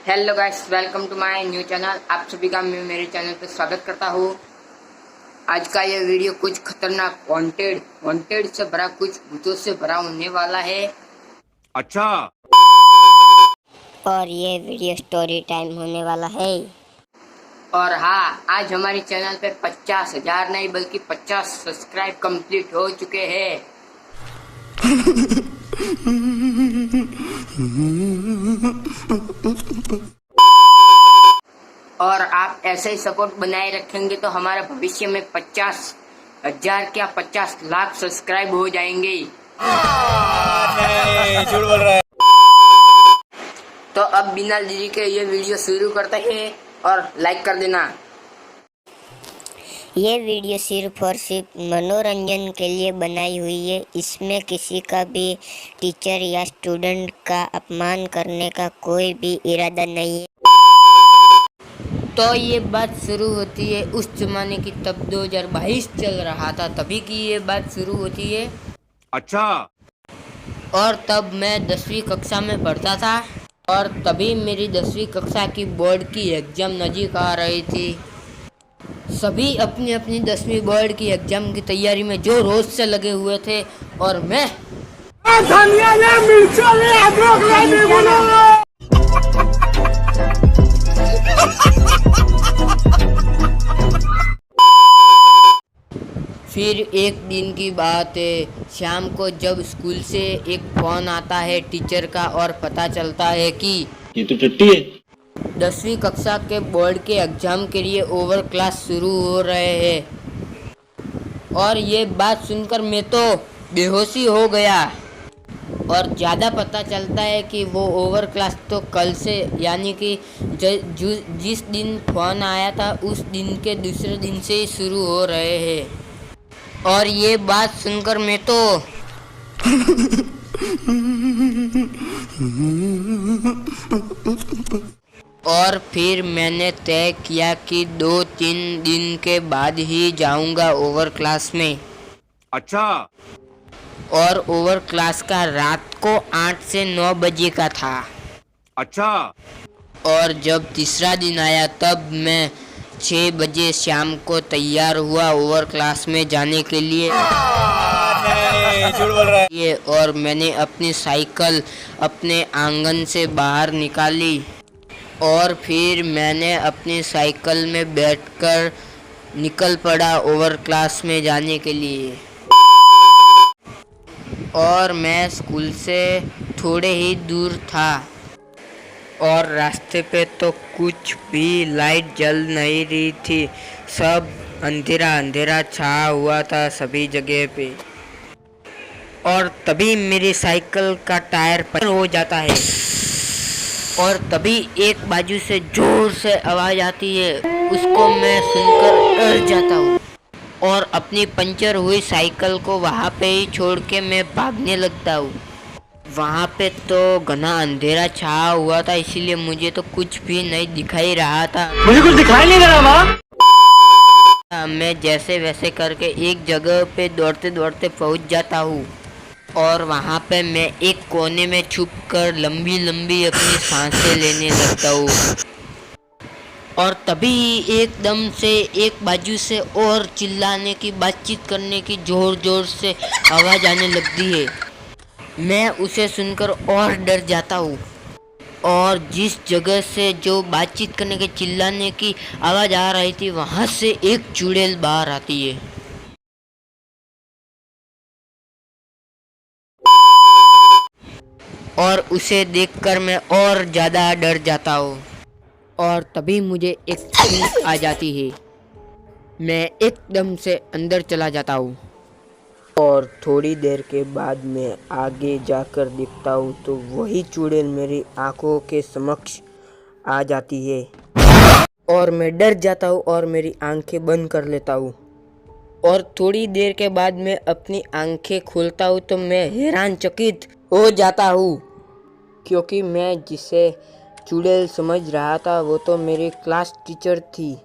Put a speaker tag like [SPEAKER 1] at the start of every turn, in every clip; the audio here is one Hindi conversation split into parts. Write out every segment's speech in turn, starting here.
[SPEAKER 1] Hello guys, welcome to my new channel. आप सभी का मैं मेरे चैनल पर स्वागत करता हूँ। आज का ये वीडियो कुछ खतरनाक वांटेड से भरा, कुछ भूतों से भरा होने वाला है।
[SPEAKER 2] अच्छा।
[SPEAKER 3] और ये वीडियो स्टोरी टाइम होने वाला है।
[SPEAKER 1] और हाँ, आज हमारे चैनल पे 50,000 नहीं बल्कि 50 सब्सक्राइब कंप्लीट हो चुके हैं। और आप ऐसे ही सपोर्ट बनाए रखेंगे तो हमारे भविष्य में 50,000 क्या 50 लाख सब्सक्राइब हो जाएंगे।
[SPEAKER 2] झूठ बोल रहा है।
[SPEAKER 1] तो अब बिना देरी के ये वीडियो शुरू करते हैं और लाइक कर देना।
[SPEAKER 3] ये वीडियो सिर्फ और सिर्फ मनोरंजन के लिए बनाई हुई है। इसमें किसी का भी टीचर या स्टूडेंट का अपमान करने का कोई भी इरादा नहीं है।
[SPEAKER 1] तो ये बात शुरू होती है उस जमाने की, तब 2022 चल रहा था, तभी की ये बात शुरू होती है।
[SPEAKER 2] अच्छा।
[SPEAKER 1] और तब मैं 10वीं कक्षा में पढ़ता था और तभी मेरी 10वीं कक्षा की बोर्ड की एग्जाम नज़दीक आ रही थी। सभी अपनी अपनी 10वीं बोर्ड की एग्जाम की तैयारी में जो रोज से लगे हुए थे और मैं फिर एक दिन की बात है, शाम को जब स्कूल से एक फोन आता है टीचर का और पता चलता है कि
[SPEAKER 4] ये तो टट्टी है।
[SPEAKER 1] 10वीं कक्षा के बोर्ड के एग्जाम के लिए ओवर क्लास शुरू हो रहे हैं। और ये बात सुनकर मैं तो बेहोशी हो गया। और ज़्यादा पता चलता है कि वो ओवर क्लास तो कल से, यानी कि जिस दिन फोन आया था उस दिन के दूसरे दिन से ही शुरू हो रहे हैं। और ये बात सुनकर मैं तो और फिर मैंने तय किया कि 2-3 दिन के बाद ही जाऊंगा ओवर क्लास में।
[SPEAKER 2] अच्छा।
[SPEAKER 1] और ओवर क्लास का रात को 8 से 9 बजे का था।
[SPEAKER 2] अच्छा।
[SPEAKER 1] और जब तीसरा दिन आया तब मैं 6 बजे शाम को तैयार हुआ ओवर क्लास में जाने के लिए।
[SPEAKER 2] झूठ बोल रहा है।
[SPEAKER 1] और मैंने अपनी साइकिल अपने आंगन से बाहर निकाली और फिर मैंने अपनी साइकिल में बैठकर निकल पड़ा ओवर क्लास में जाने के लिए। और मैं स्कूल से थोड़े ही दूर था और रास्ते पे तो कुछ भी लाइट जल नहीं रही थी। सब अंधेरा अंधेरा छाया हुआ था सभी जगह पे। और तभी मेरी साइकिल का टायर पंचर हो जाता है और तभी एक बाजू से जोर से आवाज़ आती है। उसको मैं सुनकर डर जाता हूँ और अपनी पंचर हुई साइकिल को वहाँ पे ही छोड़ के मैं भागने लगता हूँ। वहाँ पे तो घना अंधेरा छाया हुआ था, इसीलिए मुझे तो कुछ भी नहीं दिखाई रहा था।
[SPEAKER 4] मुझे कुछ दिखाई नहीं दे रहा माँ।
[SPEAKER 1] मैं जैसे वैसे करके एक जगह पे दौड़ते दौड़ते पहुँच जाता हूँ और वहाँ पे मैं एक कोने में छुपकर लंबी लंबी अपनी सांसें लेने लगता हूँ। और तभी एकदम से एक बाजू से और चिल्लाने की, बातचीत करने की जोर जोर से आवाज़ आने लगती है। मैं उसे सुनकर और डर जाता हूँ और जिस जगह से जो बातचीत करने के, चिल्लाने की आवाज़ आ रही थी, वहाँ से एक चुड़ैल बाहर आती है। और उसे देखकर मैं और ज़्यादा डर जाता हूँ। और तभी मुझे एक फीलिंग आ जाती है। मैं एकदम से अंदर चला जाता हूँ और थोड़ी देर के बाद मैं आगे जाकर देखता हूँ तो वही चुड़ैल मेरी आंखों के समक्ष आ जाती है। और मैं डर जाता हूँ और मेरी आंखें बंद कर लेता हूँ। और थोड़ी देर के बाद मैं अपनी आंखें खोलता हूँ तो मैं हैरानचकित हो जाता हूँ, क्योंकि मैं जिसे चुड़ैल समझ रहा था वो तो मेरी क्लास टीचर थी।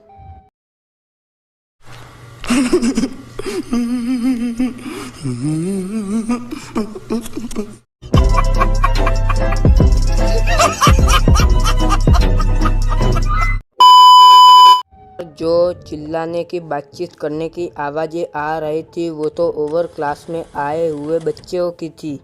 [SPEAKER 1] जो चिल्लाने की बातचीत करने की आवाज़ें आ रही थी वो तो ओवर क्लास में आए हुए बच्चों की थी।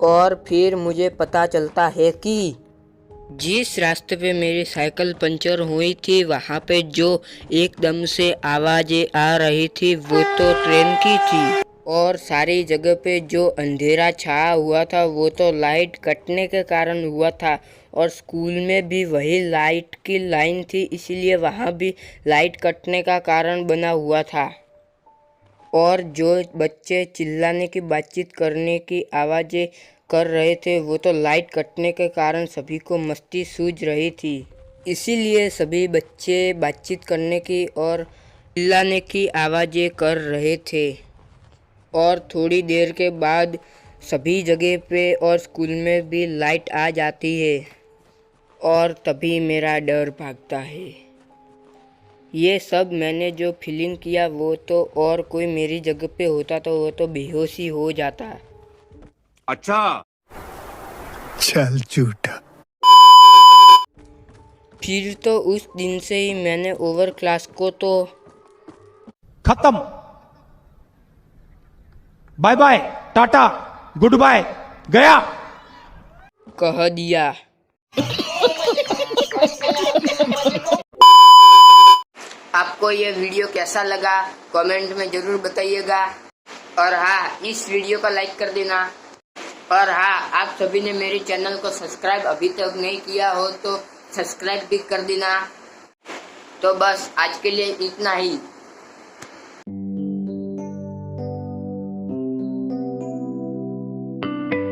[SPEAKER 1] और फिर मुझे पता चलता है कि जिस रास्ते पे मेरी साइकिल पंचर हुई थी वहाँ पे जो एकदम से आवाज़ें आ रही थी वो तो ट्रेन की थी। और सारी जगह पे जो अंधेरा छाया हुआ था वो तो लाइट कटने के कारण हुआ था। और स्कूल में भी वही लाइट की लाइन थी, इसीलिए वहाँ भी लाइट कटने का कारण बना हुआ था। और जो बच्चे चिल्लाने की बातचीत करने की आवाज़ें कर रहे थे वो तो लाइट कटने के कारण सभी को मस्ती सूझ रही थी, इसीलिए सभी बच्चे बातचीत करने की और चिल्लाने की आवाज़ें कर रहे थे। और थोड़ी देर के बाद सभी जगह पे और स्कूल में भी लाइट आ जाती है और तभी मेरा डर भागता है। ये सब मैंने जो फीलिंग किया वो तो और कोई मेरी जगह पे होता तो वो तो बेहोश ही हो जाता।
[SPEAKER 2] अच्छा,
[SPEAKER 5] चल झूठा।
[SPEAKER 1] फिर तो उस दिन से ही मैंने ओवर क्लास को तो
[SPEAKER 6] खत्म, bye bye, tata, goodbye, गया
[SPEAKER 1] कह दिया। आपको ये वीडियो कैसा लगा कमेंट में ज़रूर बताइएगा। और हाँ, इस वीडियो को लाइक कर देना। और हाँ, आप सभी ने मेरे चैनल को सब्सक्राइब अभी तक नहीं किया हो तो सब्सक्राइब भी कर देना। तो बस आज के लिए इतना ही।